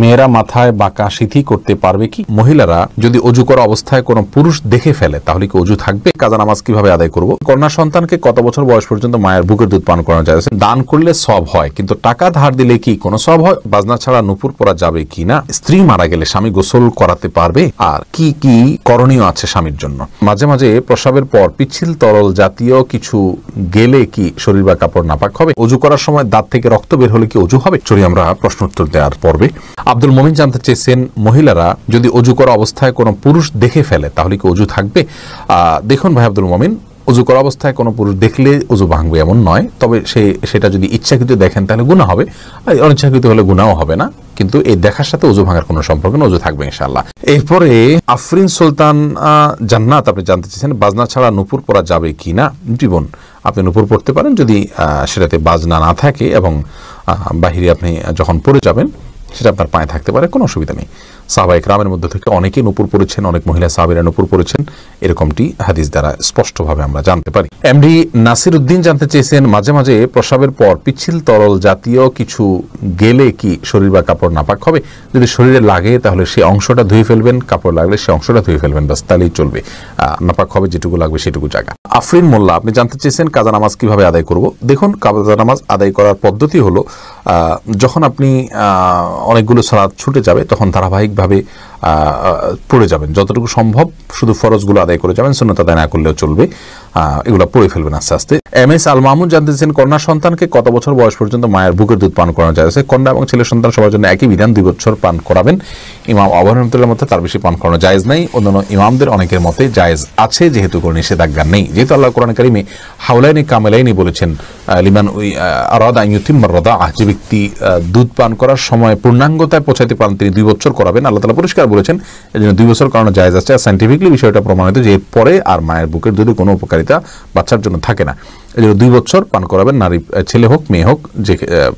মেয়েরা মাথায় বাঁকা সিথি করতে পারবে কি? মহিলারা যদি অজু করা অবস্থায় কোনো পুরুষ দেখে ফেলে তাহলে কি অজু থাকবে? কাজা নামাজ কিভাবে আদায় করব? কন্যা সন্তানকে কত বছর বয়স পর্যন্ত মায়ের বুকের দুধ পান করানো যায়? দান করলে সব হয়, কিন্তু টাকা ধার দিলে কি কোনো সব হয়? বাজনা ছাড়া নুপুর পরা যাবে কি না? স্ত্রী মারা গেলে স্বামী গোসল করাতে পারবে? আর কি কি করণীয় আছে স্বামীর জন্য? মাঝে মাঝে প্রসবের পর পিচ্ছিল তরল জাতীয় কিছু গেলে কি শরীর বা কাপড় নাপাক হবে? অজু করার সময় দাঁত থেকে রক্ত বের হলে কি অজু হবে? চলি আমরা প্রশ্ন উত্তর দেওয়ার পর্বে। আব্দুল মমিন জানতে চেয়েছেন, মহিলারা যদি অজু করা অবস্থায় কোনো পুরুষ দেখে ফেলে তাহলে কি অজু থাকবে? দেখুন ভাই আব্দুল মমিন, অজু করা অবস্থায় কোনো পুরুষ দেখলে অজু ভাঙবে এমন নয়, তবে সেটা যদি ইচ্ছাকৃত দেখেন তাহলে গুনাহ হবে, অনিচ্ছাকৃত হলে গুনাহও হবে না, কিন্তু এই দেখার সাথে অজু ভাঙার কোনো সম্পর্ক না, অজু থাকবে ইনশাআল্লাহ। এরপরে আফরিন সুলতান জান্নাত আপনি জানতে চেয়েছেন, বাজনা ছাড়া নুপুর পরা যাবে কি না? জীবন আপনি নুপুর পড়তে পারেন যদি সেটাতে বাজনা না থাকে এবং বাহিরে আপনি যখন পড়ে যাবেন সেটা আপনার পায়ে থাকতে পারে, কোনো অসুবিধা নেই। সাহাবা ইকরামের মধ্যে থেকে অনেকে নূপুর পড়েছেন, অনেক মহিলা সাহাবীরা নূপুর পড়েছেন, এরকমটি হাদিস দ্বারা স্পষ্টভাবে আমরা জানতে পারি। এমডি নাসির উদ্দিন জানতে চেয়েছেন, মাঝে মাঝে প্রসবের পর পিচ্ছিল তরল জাতীয় কিছু গেলে কি শরীর বা কাপড় নাপাক হবে? যদি শরীরে লাগে তাহলে সেই অংশটা ধুয়ে ফেলবেন, কাপড় লাগলে সেই অংশটা ধুয়ে ফেলবেন, বাস তাহলেই চলবে। নাপাক হবে যেটুকু লাগবে সেটুকু জায়গা। আফরিন মোল্লা আপনি জানতে চেয়েছেন, কাজা নামাজ কিভাবে আদায় করব? দেখুন, কাজা নামাজ আদায় করার পদ্ধতি হলো, যখন আপনি অনেকগুলো সালাত ছুটে যাবে তখন ধারাবাহিকভাবে পড়ে যাবেন, যতটুকু সম্ভব শুধু ফরজগুলো আদায় করে যাবেন, সুন্নাত আদায় না করলেও চলবে, এগুলো পড়ে ফেলবেন আস্তে আস্তে। এম এস আল মাহমুদ জানতে চান, কন্যা সন্তানকে কত বছর বয়স পর্যন্ত মায়ের বুকের দুধ পান করানো যায়? কন্যা এবং ছেলে সন্তান সবার জন্য একই বিধান, 2 বছর পান করাবেন। ইমাম আবু হানিফার মতে তার বেশি পান করানো জায়েজ নাই, অন্যান্য ইমামদের অনেকের মতে জায়েজ আছে, যেহেতু কোনো নিষেধাজ্ঞা নেই, যেহেতু আল্লাহ কোরআন কারিমে হাওলাইনি কামেলাইনি বলেছেন, লিমান আরাদা আন ইউতিম্মা রাদাআহ, যে ব্যক্তি দুধ পান করার সময় পূর্ণাঙ্গতায় পৌঁছাতে পারেন তিনি 2 বছর করাবেন। আল্লাহ তাআলা পরিষ্কার বলেছেন এজন্য 2 বছর করানো জায়েজ আছে। আর সায়েন্টিফিকলি বিষয়টা প্রমাণিত যে এরপরে আর মায়ের বুকের দুধে কোনো উপকারিতা বাচ্চার জন্য থাকে না, এজন্য 2 বছর পান করাবেন, নারী ছেলে হোক মেয়ে হোক, যে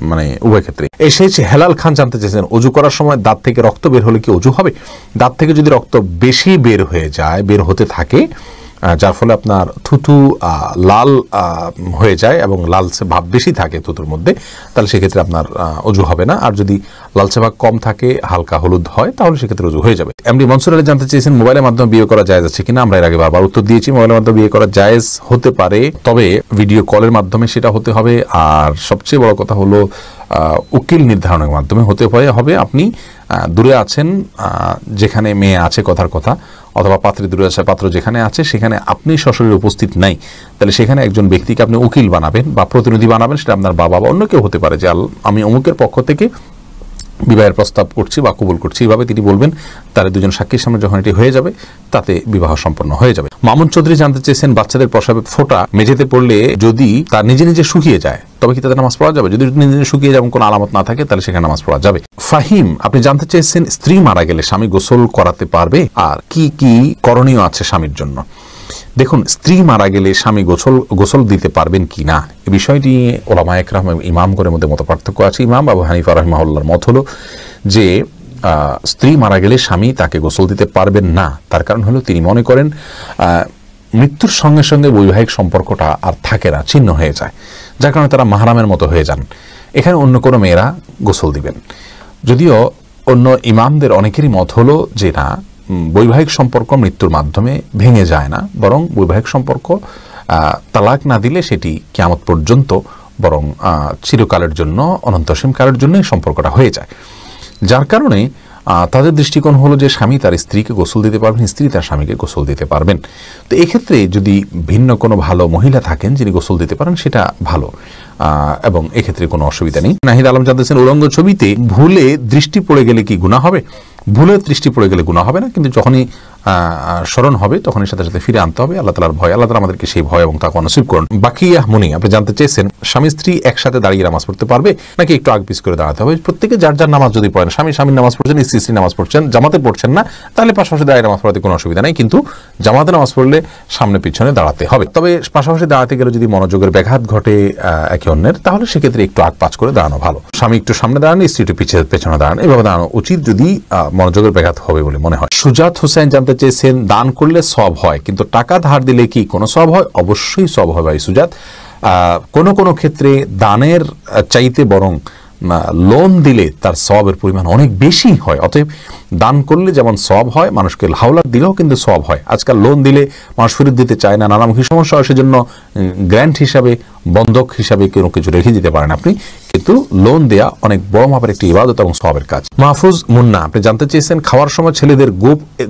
মানে উভয় ক্ষেত্রে। এসেছে হেলাল খান জানতে চেয়েছেন, অজু করার সময় দাঁত থেকে রক্ত বের হলে কি অজু হবে? দাঁত থেকে যদি রক্ত বেশি বের হয়ে যায়, বের হতে থাকে, যার ফলে আপনার থুতু লাল হয়ে যায় এবং লালচে ভাব বেশি থাকে থুতুর মধ্যে, তাহলে সেক্ষেত্রে আপনার অজু হবে না। আর যদি লালচে ভাব কম থাকে, হালকা হলুদ হয়, তাহলে সেক্ষেত্রে অজু হয়ে যাবে। এমডি মনসুর আলী জানতে চেয়েছেন, মোবাইলের মাধ্যমে বিয়ে করা জায়েজ আছে কিনা? আমরা এর আগে বারবার উত্তর দিয়েছি, মোবাইলের মাধ্যমে বিয়ে করা জায়েজ হতে পারে, তবে ভিডিও কলের মাধ্যমে সেটা হতে হবে। আর সবচেয়ে বড় কথা হলো উকিল নির্ধারণের মাধ্যমে হতে হবে। আপনি দূরে আছেন, যেখানে মেয়ে আছে কথার কথা, অথবা পাত্রী দূরে আছে, পাত্র যেখানে আছে সেখানে আপনি সশরীরে উপস্থিত নাই, তাহলে সেখানে একজন ব্যক্তিকে আপনি উকিল বানাবেন বা প্রতিনিধি বানাবেন, সেটা আপনার বাবা বা অন্য কেউ হতে পারে, যে আমি অমুকের পক্ষ থেকে বিবাহের প্রস্তাব করছি বা কবুল করছি, এইভাবে তিনি বলবেন। তার 2জন সাক্ষীর সামনে যখন এটি হয়ে যাবে, তাতে বিবাহ সম্পন্ন হয়ে যাবে। মামুন চৌধুরী জানতে চেয়েছেন, বাচ্চাদের প্রসাবের ফোঁটা মেঝেতে পড়লে যদি তার নিজে নিজে শুকিয়ে যায় তবে কি তাদের নামাজ পড়া যাবে? যদি নিজে নিজে শুকিয়ে যাবে, কোনো আলামত না থাকে, তাহলে সেখানে নামাজ পড়া যাবে। ফাহিম আপনি জানতে চেয়েছেন, স্ত্রী মারা গেলে স্বামী গোসল করাতে পারবে? আর কি কি করণীয় আছে স্বামীর জন্য? দেখুন, স্ত্রী মারা গেলে স্বামী গোসল দিতে পারবেন কি না, এই বিষয়টি ওলামায়ে কেরাম ইমামগণের মধ্যে মত পার্থক্য আছে। ইমাম আবু হানিফা রাহিমাহুল্লাহর মত হলো যে স্ত্রী মারা গেলে স্বামী তাকে গোসল দিতে পারবেন না। তার কারণ হলো তিনি মনে করেন মৃত্যুর সঙ্গে সঙ্গে বৈবাহিক সম্পর্কটা আর থাকে না, ছিন্ন হয়ে যায়, যার কারণে তারা মাহরামের মতো হয়ে যান। এখানে অন্য কোনো মেয়েরা গোসল দিবেন। যদিও অন্য ইমামদের অনেকেরই মত হলো যে না, বৈবাহিক সম্পর্ক মৃত্যুর মাধ্যমে ভেঙে যায় না, বরং বৈবাহিক সম্পর্ক তালাক না দিলে সেটি কিয়ামত পর্যন্ত, বরং চিরকালের জন্য, অনন্তসীম কালের জন্য এই সম্পর্কটা হয়ে যায়। যার কারণে তাদের দৃষ্টিকোণ হলো যে স্বামী তার স্ত্রীকে গোসল দিতে পারবেন, স্ত্রী তার স্বামীকে গোসল দিতে পারবেন। তো এক্ষেত্রে যদি ভিন্ন কোনো ভালো মহিলা থাকেন যিনি গোসল দিতে পারেন, সেটা ভালো, এবং এক্ষেত্রে কোনো অসুবিধা নেই। নাহিদ আলম জানতেছেন, উলঙ্গ ছবিতে ভুলে দৃষ্টি পড়ে গেলে কি গুনাহ হবে? ভুলে দৃষ্টি পড়ে গেলে গুনাহ হবে না, কিন্তু যখনই স্মরণ হবে তখনই সাথে সাথে ফিরে আনতে হবে। আল্লাহ তাআলার ভয়, আল্লাহ তাআলা আমাদেরকে সেই ভয় এবং তাকওয়া নসিব করুন। বাকিয়া মুনি আপনি জানতে চেয়েছেন, স্বামী স্ত্রী একসাথে দাঁড়িয়ে নামাজ পড়তে পারবে নাকি একটু আগ পিছ করে দাঁড়াতে হবে? প্রত্যেকে যার যার নামাজ যদি পড়েন, স্বামী স্বামীর নামাজ পড়ছেন, স্ত্রী স্ত্রী নামাজ পড়ছেন, জামাতে পড়ছেন না, তাহলে পাশাপাশি দাঁড়িয়ে নামাজ পড়াতে কোনো অসুবিধা নেই, কিন্তু জামাতে নামাজ পড়লে সামনে পিছনে দাঁড়াতে হবে। তবে পাশাপাশি দাঁড়াতে গেলে যদি মনোযোগের ব্যাঘাত ঘটে একে অন্যের, তাহলে সেক্ষেত্রে একটু আগ পাছ করে দাঁড়ানো ভালো। স্বামী একটু সামনে দাঁড়ান, স্ত্রী একটু পেছনে দাঁড়ান, এভাবে দাঁড়ানো উচিত যদি মনোযোগের ব্যাঘাত হবে বলে মনে হয়। সুজাত হোসেন জানতে চেয়েছেন, দান করলে সব হয়, কিন্তু টাকা ধার দিলে কি কোনো সব হয়? অবশ্যই সব হয় ভাই সুজাত। কোনো কোনো ক্ষেত্রে দানের চাইতে বরং লোন দিলে তার সওয়াবের পরিমাণ অনেক বেশি হয়। অতএব দান করলে যেমন সওয়াব হয়, মানুষকে হাওলাত দিলেও কিন্তু সওয়াব হয়। আজকাল লোন দিলে মানুষ ফেরত দিতে চায় না, নানামুখী সমস্যা হয়, সেজন্য গ্র্যান্ট হিসাবে, বন্ধক হিসাবে কোনো কিছু রেখে দিতে পারেন আপনি, কিন্তু লোন দেয়া অনেক বড় মাপের একটি ইবাদত এবং সওয়াবের কাজ। মাহফুজ মুন্না, আপনি জানতে চেয়েছেন খাওয়ার সময় ছেলেদের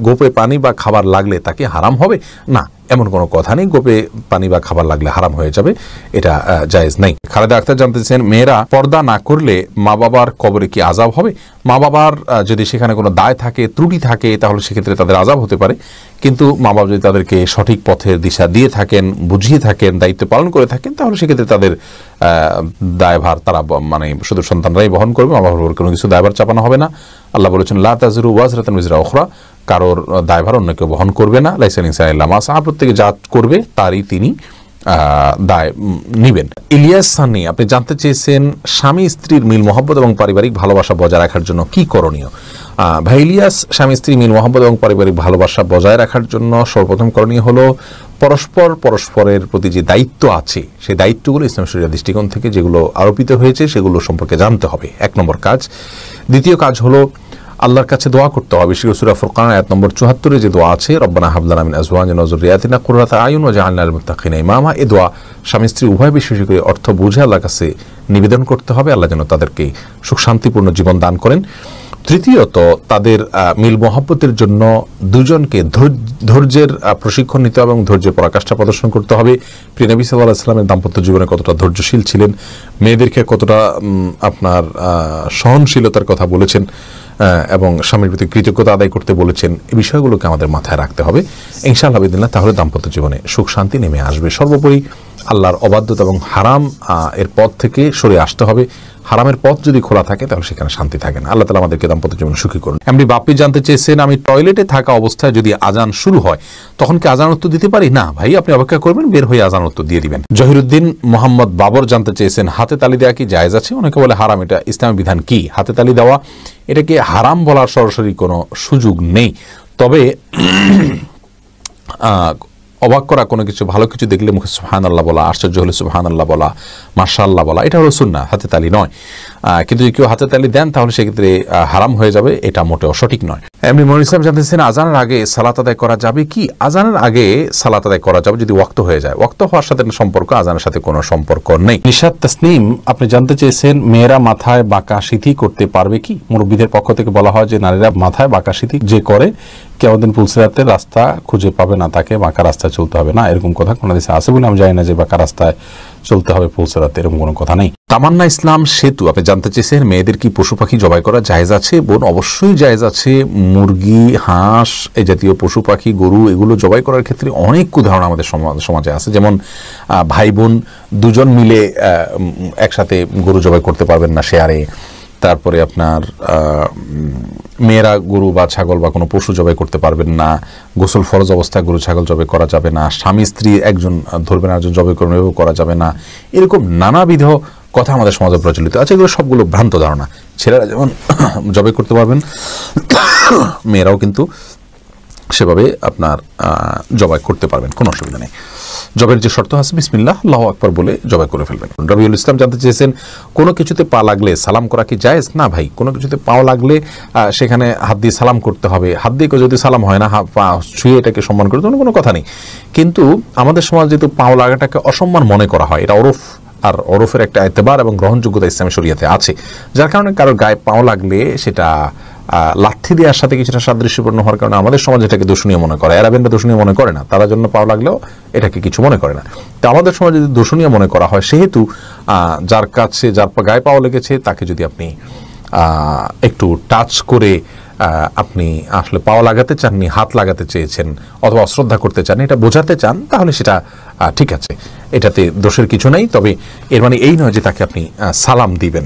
গোপে পানি বা খাবার লাগলে তাকে হারাম হবে? না, এমন কোনো কথা নেই। গোপে পানি বা খাবার লাগলে হারাম হয়ে যাবে, এটা জায়েজ নেই। খালেদা আক্তার জানতে চেয়েছেন মেয়েরা পর্দা না করলে মা বাবার কবরে কি আযাব হবে? মা বাবার যদি সেখানে কোনো দায় থাকে, ত্রুটি থাকে, তাহলে সেক্ষেত্রে তাদের আযাব হতে পারে। কিন্তু মা বাবা যদি তাদেরকে সঠিক পথের দিশা দিয়ে থাকেন, বুঝিয়ে থাকেন, দায়িত্ব পালন করে থাকেন, তাহলে সেক্ষেত্রে তাদের দায়ভার তারা মানে শুধু সন্তানরাই বহন করবে, মা বাবার কোনো কিছু দায়ভার চাপানো হবে না। আল্লাহ বলেছেন লা তাযিরু ওয়াজরাতুন বিজরা উখরা, কারোর দায়ভার অন্য কেউ বহন করবে না। লাইসা আল ইনসানু ইল্লা মা সাআ, প্রত্যেকে যা করবে তারই তিনি দায় নিবেন। ইলিয়াস সানি, আপনি জানতে চেয়েছেন স্বামী স্ত্রীর মিল মহব্বত এবং পারিবারিক ভালোবাসা বজায় রাখার জন্য কি করণীয়? ভাই ইলিয়াস, স্বামী স্ত্রী মিল মহব্বত এবং পারিবারিক ভালোবাসা বজায় রাখার জন্য সর্বপ্রথম করণীয় হলো পরস্পরের প্রতি যে দায়িত্ব আছে, সেই দায়িত্বগুলো ইসলাম শরীয়তের দৃষ্টিকোণ থেকে যেগুলো আরোপিত হয়েছে সেগুলো সম্পর্কে জানতে হবে, 1 নম্বর কাজ। দ্বিতীয় কাজ হলো আল্লাহর কাছে দোয়া করতে হবে। সূরা ফুরকান আয়াত নম্বর 74 যে দোয়া আছে, রব্বানা হাব লানা মিন আজওয়াজিনা ওয়া যুররিয়াতিনা কুররাতা আয়ুন ওয়াজআলনা লিল মুত্তাকিনা ইমামা, এই দোয়া স্বামী স্ত্রী উভয় বিশেষ করে অর্থ বুঝে আল্লাহর কাছে নিবেদন করতে হবে, আল্লাহ যেন তাদেরকে সুখ শান্তিপূর্ণ জীবন দান করেন। তৃতীয়ত, তাদের মিল মহব্বতের জন্য দুজনকে ধৈর্যের প্রশিক্ষণ নিতে হবে এবং ধৈর্যের পরাকাষ্ঠা প্রদর্শন করতে হবে। প্রিয় নবী সাল্লাল্লাহু আলাইহি ওয়াসাল্লামের দাম্পত্য জীবনে কতটা ধৈর্যশীল ছিলেন, মেয়েদেরকে কতটা আপনার সহনশীলতার কথা বলেছেন এবং স্বামীর প্রতি কৃতজ্ঞতা আদায় করতে বলেছেন, এই বিষয়গুলোকে আমাদের মাথায় রাখতে হবে ইনশাআল্লাহ বিদিল্লাহ। তাহলে দাম্পত্য জীবনে সুখ শান্তি নেমে আসবে। সর্বোপরি আল্লাহর অবাধ্যতা এবং হারাম এর পথ থেকে সরে আসতে হবে। হারামের পথ যদি খোলা থাকে তাহলে সেখানে শান্তি থাকে না। আল্লাহ তাআলা আমাদেরকে দাম্পত্য জীবনে সুখী করুন। এমনি বাপ্পি জানতে চেয়েছেন, আমি টয়লেটে থাকা অবস্থায় যদি আজান শুরু হয় তখন কি আজান উত্তর দিতে পারি? না ভাই, আপনি অপেক্ষা করবেন, বের হয়ে আজান উত্তর দিয়ে দিবেন। জহিরুদ্দিন মোহাম্মদ বাবর জানতে চেয়েছেন, হাতে তালি দেওয়া কি জায়েজ আছে? অনেকে বলে হারাম, এটা ইসলামের বিধান কি? হাতে তালি দেওয়া এটাকে হারাম বলার সরাসরি কোনো সুযোগ নেই, তবে অবাক করা কোনো কিছু, ভালো কিছু দেখলে মুখে সুবহানাল্লাহ বলা, আশ্চর্য হলে সুবহানাল্লাহ বলা, মাশাআল্লাহ বলা, এটা হলো সুন্নাহ, হাতে তালি নয়। কিন্তু যদি কেউ হাতে তালি দেন তাহলে সেক্ষেত্রে হারাম হয়ে যাবে, এটা মোটেও সঠিক নয়। এমনি মনির ইসলাম জানতেছেন, আজানের আগে সালাত আদায় করা যাবে কি? আজানের আগে সালাত আদায় করা যাবে যদি ওয়াক্ত হয়ে যায়। ওয়াক্ত হওয়ার সাথে সম্পর্ক, আজানের সাথে কোনো সম্পর্ক নেই। নিশাত তাসনিম, আপনি জানতে চেয়েছেন মেয়েরা মাথায় বাঁকা সিঁথি করতে পারবে কি? মুরব্বীদের পক্ষ থেকে বলা হয় যে নারীরা মাথায় বাঁকা সিঁথি যে করে কিয়ামতের পুলসিরাতের রাস্তা খুঁজে পাবে না, তাকে বাঁকা রাস্তায় চলতে হবে না, এরকম কথা কোন হাদিসে আছে বলে আমি জানি না যে বাঁকা রাস্তায় চলতে হবে পুলসিরাতে, এরকম কোনো কথা নেই। তামান্না ইসলাম সেতু, আপনি জানতে চেয়েছেন মেয়েদের কি পশু পাখি জবাই করা জায়েজ আছে? বোন, অবশ্যই জায়েজ আছে। মুরগি, হাঁস, এই জাতীয় পশু পাখি, গরু, এগুলো জবাই করার ক্ষেত্রে অনেক উদাহরণ আমাদের সমাজে আছে। যেমন ভাই বোন দুজন মিলে একসাথে গরু জবাই করতে পারবেন না শেয়ারে। তারপরে আপনার মেয়েরা গরু বা ছাগল বা কোনো পশু জবাই করতে পারবেন না। গোসল ফরজ অবস্থায় গরু ছাগল জবাই করা যাবে না। স্বামী স্ত্রী একজন ধরবেন একজন জবাই করবেন, এভাবে করা যাবে না। এরকম নানাবিধ কথা আমাদের সমাজে প্রচলিত আছে, এগুলো সবগুলো ভ্রান্ত ধারণা। ছেলেরা যেমন জবাই করতে পারবেন, মেয়েরাও কিন্তু সেভাবে আপনার জবাই করতে পারবেন, কোনো অসুবিধা নেই। জবের যে শর্ত আছে বিসমিল্লাহ আল্লাহু আকবার বলে জবাই করে ফেলবেন। রবিউল ইসলাম জানতে চেয়েছেন, কোনো কিছুতে পা লাগলে সালাম করা কি জায়েজ? না ভাই, কোনো কিছুতে পাও লাগলে সেখানে হাত দিয়ে সালাম করতে হবে। হাত দিয়ে যদি সালাম হয় না, পা ছুঁয়ে এটাকে সম্মান করে কোনো কথা নেই। কিন্তু আমাদের সমাজ যেহেতু পাও লাগাটাকে অসম্মান মনে করা হয়, এটা ওরফ, আর ওরফের একটা এতেবার এবং গ্রহণযোগ্যতা ইসলামী শরীয়তে আছে, যার কারণে কারোর গায়ে পাও লাগলে সেটা লাথি দেওয়ার সাথে কিছুটা সাদৃশ্যপূর্ণ হওয়ার কারণে আমাদের সমাজ এটাকে দূষণীয় মনে করে। আরবেনরা দূষণীয় মনে করে না, তারা জন্য পাও লাগলেও এটাকে কিছু মনে করে না। তো আমাদের সমাজে যদি দূষণীয় মনে করা হয়, সেহেতু যার কাছে যার গায়ে পাও লেগেছে তাকে যদি আপনি একটু টাচ করে আপনি আসলে পাও লাগাতে চাননি, হাত লাগাতে চেয়েছেন অথবা অশ্রদ্ধা করতে চান, এটা বোঝাতে চান, তাহলে সেটা ঠিক আছে, এটাতে দোষের কিছু নেই। তবে এর মানে এই নয় যে তাকে আপনি সালাম দিবেন।